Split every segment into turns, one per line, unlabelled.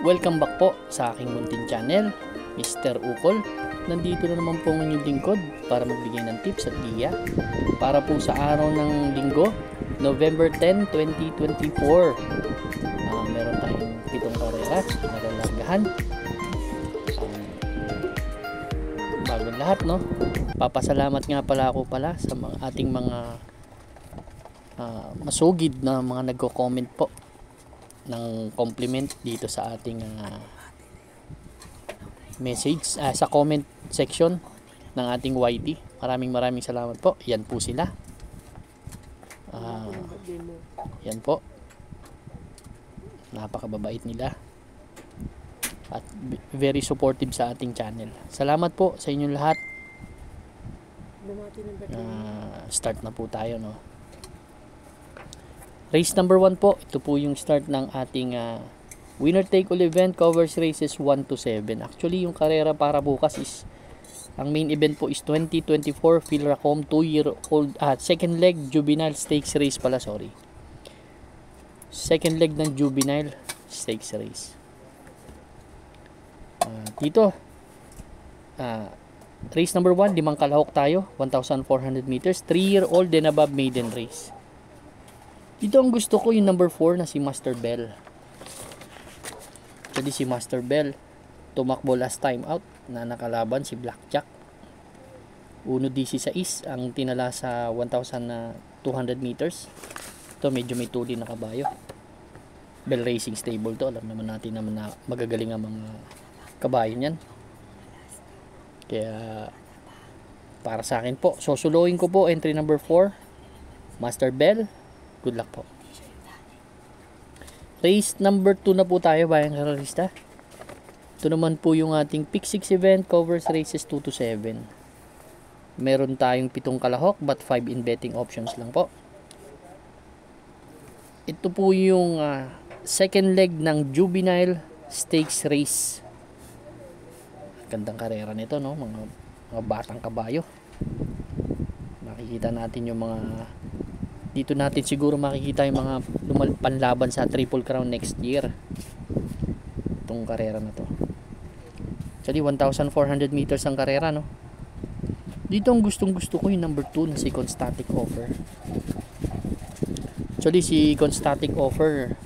Welcome back po sa aking munting channel, Mr. Ukol. Nandito na naman po ang inyong lingkod para magbigay ng tips at giya para po sa araw ng linggo, November 10, 2024. Meron tayong 7 karera na lalargahan. Bagong lahat, no? Papasalamat nga pala ako sa ating mga masugid na mga nagko-comment po ng compliment dito sa ating message sa comment section ng ating YT. Maraming salamat po. Yan po sila. Yan po. Napakababait nila at very supportive sa ating channel. Salamat po sa inyong lahat. Start na po tayo, no? Race number 1 po. Ito po yung start ng ating winner take all event, covers races 1 to 7. Actually, yung karera para bukas is ang main event po is 2024 Philracom 2-year-old second leg juvenile stakes race pala, sorry. Second leg ng juvenile stakes race. Dito race number 1, 5 kalahok tayo, 1,400 meters, 3-year-old and above maiden race. Dito ang gusto ko yung number 4 na si Master Bell. Jadi si Master Bell tumakbo last time out na nakalaban si Blackjack. 1.16 ang tinala sa 1,200 meters. Ito medyo may tuli na kabayo. Bell Racing Stable to. Alam naman natin naman na magagaling ang mga kabayo niyan. Kaya para sa akin po, susuluhin ko po entry number 4, Master Bell. Good luck po. Race number 2 na po tayo, bayang karalista. Ito naman po yung ating pick 6 event, covers races 2 to 7. Meron tayong 7 kalahok but 5 in betting options lang po. Ito po yung second leg ng juvenile stakes race. Gandang karera nito, no? Mga batang kabayo. Makikita natin yung mga dito natin siguro makikita yung mga panlaban sa Triple Crown next year. Itong karera na to. Actually, 1,400 meters ang karera, no? Dito ang gusto ko yung number 2 na si Constatic Offer. Actually, si Constatic Offer,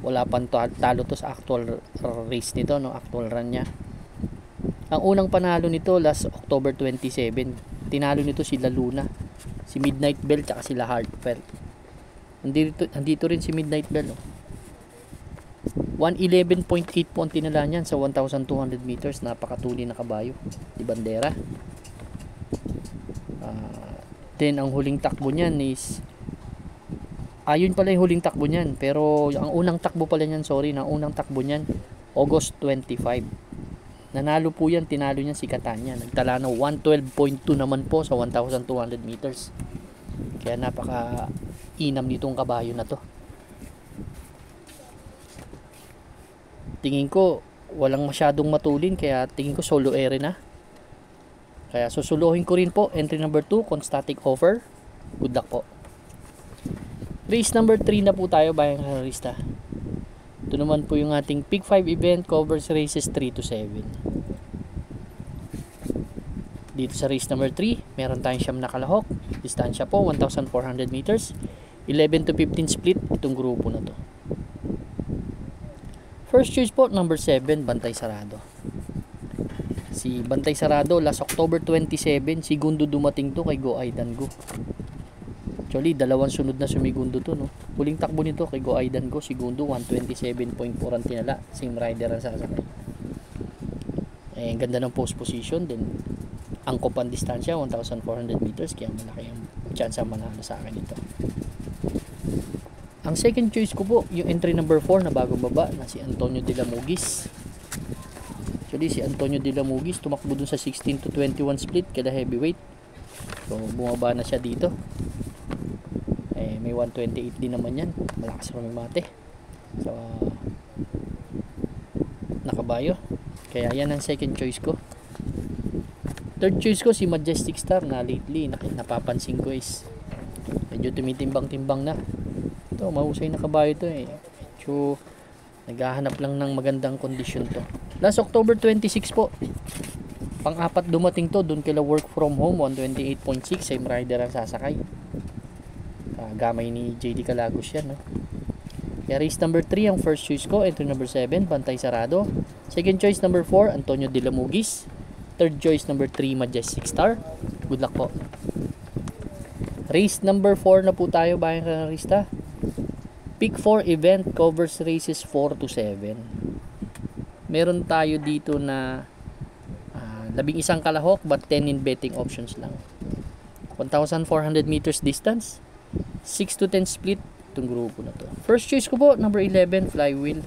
wala pang talo to sa actual race nito, no? Actual run niya. Ang unang panalo nito last October 27. Tinalo nito si La Luna, si Midnight Bell, tsaka sila Heartfelt. Andito rin si Midnight Bell, no? 111.8 po ang tinala niyan sa 1,200 meters. Napakatuli na kabayo di bandera. Then ang huling takbo niyan is ayun pala yung huling takbo niyan, pero ang unang takbo pala niyan, sorry, na unang takbo niyan August 25. Nanalo po yan, tinalo niya si Catania. Nagtala ng 112.2 naman po sa 1,200 meters. Kaya napaka inam nitong kabayo na to. Tingin ko walang masyadong matulin, kaya tingin ko solo ere na. Kaya susuluhin ko rin po entry number 2, Constatic Offer. Good luck po. Race number 3 na po tayo, bayang karalista. Ito naman po yung ating pick 5 event, covers races 3 to 7. Dito sa race number 3, meron tayong siyam na kalahok. Distansya po 1,400 meters. 11 to 15 split itong grupo na to. First choice po, number 7, Bantay Sarado. Si Bantay Sarado, last October 27, segundo dumating to kay Go Aidan Go. Actually, dalawang sunod na sumigundo to, no? Huling takbo nito kay Go Aidan Go, segundo, 127.4 ang tinala. Same rider ang sasakay. Ganda ng post position. Then, angkop ang distansya, 1,400 meters. Kaya malaki ang chance ang manalo sa akin ito. Ang second choice ko po, yung entry number 4 na bagong baba, na si Antonio de la Mugis. Actually, si Antonio de la Mugis, tumakbo dun sa 16 to 21 split, kada heavyweight. So, bumaba na siya dito. May 128 din naman yan. Malakas pa may mate. So, nakabayo. Kaya yan ang second choice ko. Third choice ko si Majestic Star na lately napapansin ko is medyo tumitimbang-timbang na. Ito, mahusay na kabayo to eh. Medyo Naghahanap lang ng magandang kondisyon to. Last October 26 po. Pang-apat dumating to, doon kila work from home, 128.6, same rider ang sasakay. Gamay ni JD Calagos yan, no? Kaya race number 3 ang first choice ko, entry number 7, Bantay Sarado. Second choice number 4, Antonio De La Mugis. Third choice number 3, Majestic Star. Good luck po. Race number 4 na po tayo, bayang kanarista. Pick 4 event covers races 4 to 7. Meron tayo dito na 11 kalahok but 10 in betting options lang. 1,400 meters distance, 6 to 10 split itong grupo na to. First choice ko po, number 11, Flywheel.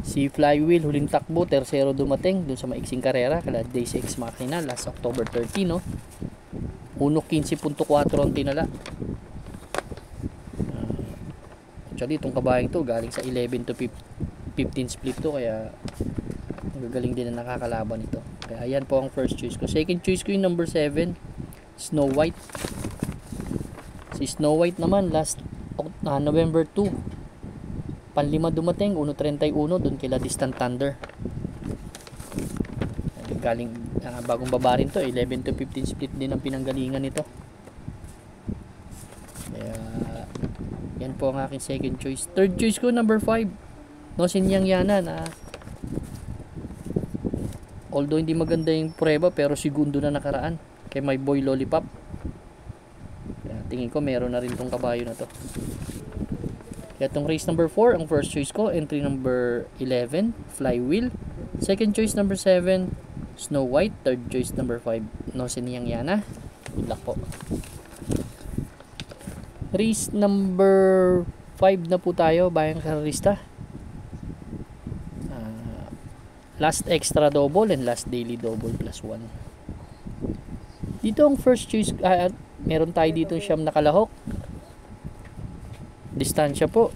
Si Flywheel, huling takbo, tersero dumating dun sa maiksing karera, kala day 6 makina, last October 13, no? 1.15.4 ang tinala. Actually, itong kabayang to, galing sa 11 to 15 split to, kaya gagaling din na nakakalaban ito. Kaya ayan po ang first choice ko. Second choice ko yung number 7, Snow White. Si Snow White naman last November 2, panlima dumating, 1.31 doon kila Distant Thunder. Galing bagong baba rin to, 11 to 15 split din ang pinanggalingan nito. Kaya yan po ang aking second choice. Third choice ko number 5, Nosinyang Yana, na although hindi maganda yung prueba pero segundo na nakaraan kay my boy Lollipop. Tingin ko meron na rin tong kabayo na to. Kaya itong race number 4 ang first choice ko, entry number 11, Flywheel. Second choice number 7, Snow White. Third choice number 5, Noseniyang Yana. Good luck po. Race number 5 na po tayo, bayang kararista. Last extra double and last daily double plus 1. Dito ang first choice, meron tayo dito siyam na kalahok. Distansya po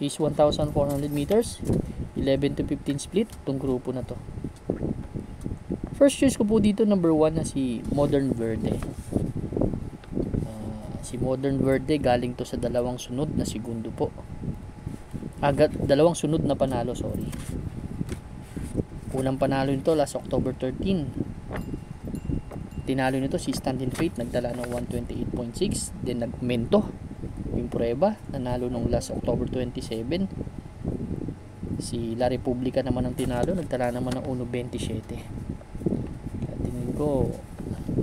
is 1,400 meters, 11 to 15 split itong grupo na to. First choice ko po dito number 1 na si Modern Verde. Si Modern Verde galing to sa dalawang sunod na segundo po. Dalawang sunod na panalo, sorry. Unang panalo nito last October 13. Tinalo nito si Stand-in Fate, nagdala ng 128.6. Then nagmento yung prueba, nanalo nung last October 27. Si La Republica naman ang tinalo, nagdala naman ng 1.27. Tingin ko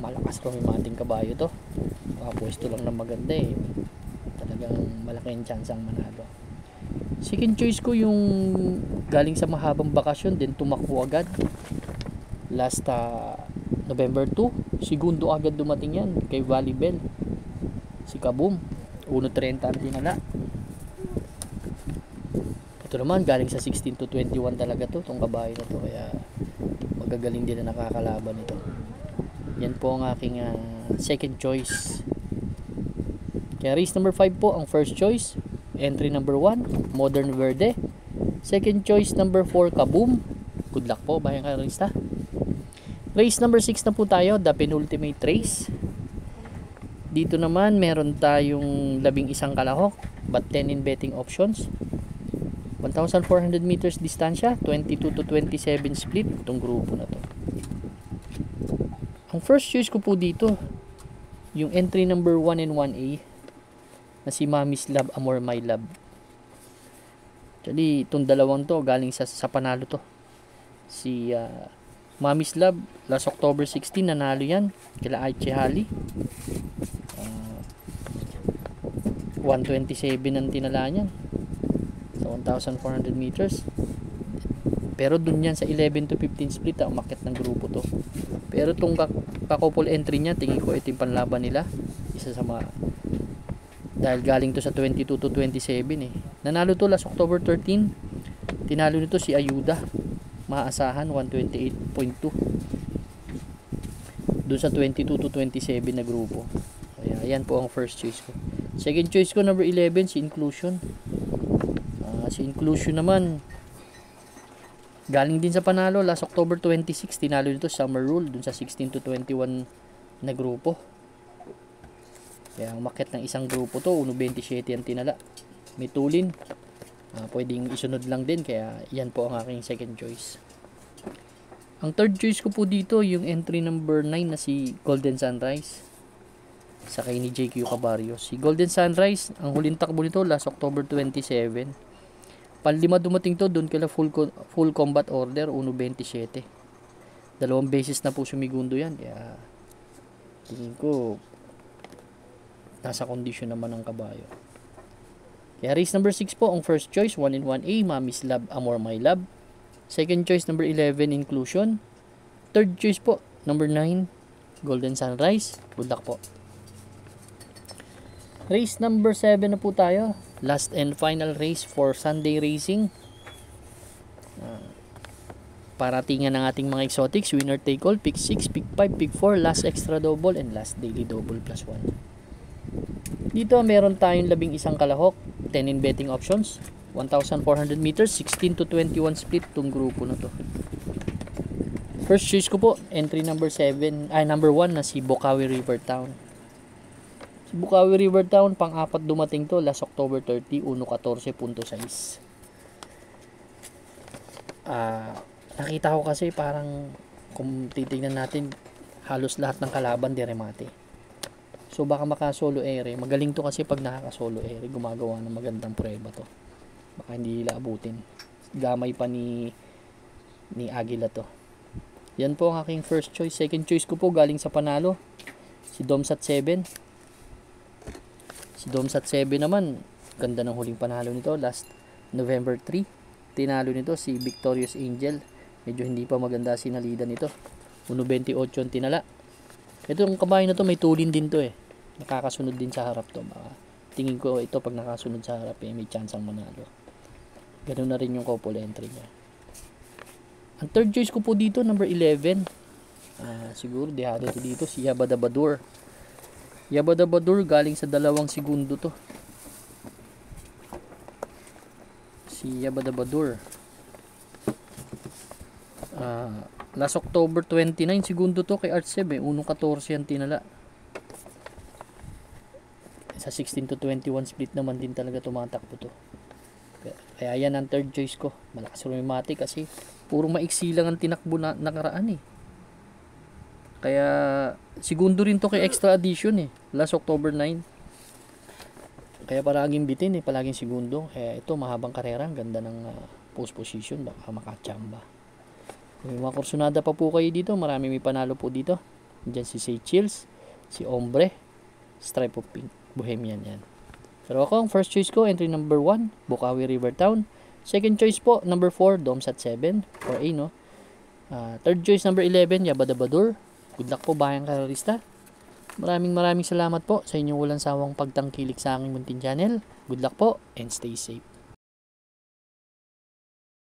malakas rumimating kabayo to. Pwesto lang na maganda eh. Talagang malaki ang chance ang manalo. Second choice ko yung galing sa mahabang bakasyon, then tumakbo agad last November 2, segundo agad dumating yan kay Valley Bell, si Kaboom, 1.30 ang tinala. Ito naman galing sa 16 to 21 talaga to, itong kabayo na to, kaya magagaling din na nakakalaban ito. Yan po ang aking second choice. Kaya race number 5 po ang first choice, entry number 1, Modern Verde. Second choice number 4, Kaboom. Good luck po, bayang karista. Race number 6 na po tayo, the penultimate race. Dito naman meron tayong 11 kalahok but 10 in betting options. 1,400 meters distansya, 22 to 27 split itong grupo na to. Ang first choice ko po dito, yung entry number 1 and 1A na si Mommy's Love, Amor My Love. Actually, itong dalawang to galing sa panalo to. Si Mommy's Love, last October 16, nanalo yan kila Aiche Hali. 127 ang tinala niyan sa 1,400 meters. Pero dun yan sa 11 to 15 split, umakyat ng grupo to. Pero itong kakouple entry niya, tingin ko ito yung panlaban nila. Isa sa mga, dahil galing to sa 22 to 27 eh. Nanalo to last October 13. Tinalo nito si Ayuda, maasahan 128.2 dun sa 22 to 27 na grupo. Kaya ayan po ang first choice ko. Second choice ko number 11, si Inclusion. Si Inclusion naman galing din sa panalo last October 26. Tinalo nito Summer Rule dun sa 16 to 21 na grupo. Kaya umakyat ng isang grupo to, 1.27 ang tinala. may tulin. Pwedeng isunod lang din, kaya yan po ang aking second choice. Ang third choice ko po dito, yung entry number 9 na si Golden Sunrise. Sakay ni JQ Cabarrio. Si Golden Sunrise, ang huling takbo nito last October 27. Panlima dumating to, doon kala full combat order 1.27. 2 beses na po sumigundo yan. Kaya tingin ko nasa kondisyon naman ng kabayo. Kaya race number 6 po ang first choice, 1 in 1A, Mommy's Love, Amor My Love. Second choice, number 11, Inclusion. Third choice po, number 9, Golden Sunrise. Good luck po. Race number 7 na po tayo. Last and final race for Sunday racing. Paratingan ng ating mga exotics. Winner take all, pick 6, pick 5, pick 4, last extra double, and last daily double plus 1. Dito meron tayong 11 kalahok, 10 in betting options, 1,400 meters, 16 to 21 split tong grupo na to. First choice ko po, entry number 1 na si Bocaue River Town. Si Bocaue River Town, pang-apat dumating to last October 30, 1.14.6. Nakita ko kasi parang kung titignan natin, halos lahat ng kalaban diremate. So baka maka-solo ere. Magaling to kasi pag nakaka-solo ere, gumagawa ng magandang prueba to. Baka hindi nila abutin. Gamay pa ni Aguila to. Yan po ang aking first choice. Second choice ko po galing sa panalo, si Domsat 7. Si Domsat 7 naman, ganda ng huling panalo nito last November 3. Tinalo nito si Victorious Angel. Medyo hindi pa maganda sinalida nito. 1.28 yung tinala. Itong kabayo na to may tulin din to eh. Nakakasunod din sa harap to. Tingin ko ito pag nakasunod sa harap may chance ang manalo. Ganun na rin yung couple entry niya. Ang third choice ko po dito, number 11. Siguro dehado to dito, si Yabadabadur. Yabadabadur galing sa 2 segundo to. Si Yabadabadur. Last October 29 segundo to kay Artseb 1.14 ang tinala. Sa 16 to 21 split naman din talaga tumatakbo to. Kaya yan ang third choice ko. Malakas rumimati kasi puro maiksi lang ang tinakbo na nakaraan eh. Kaya segundo rin to kay extra addition eh. Last October 9. Kaya palaging bitin eh. Palaging segundo. Kaya ito mahabang karera. Ang ganda ng post position. Baka makachamba. May mga kursunada pa po kayo dito. Marami may panalo po dito. Diyan si Seychelles, si Ombre, Stripe of Pink, Bohemian yan. Pero ako, ang first choice ko, entry number 1, Bocaue River Town. Second choice po, number 4, Domsat 7, or A, no? Third choice, number 11, Yabadabadur. Good luck po, bayang karerista. Maraming salamat po sa inyong walang sawang pagtangkilik sa aking munting channel. Good luck po, and stay safe.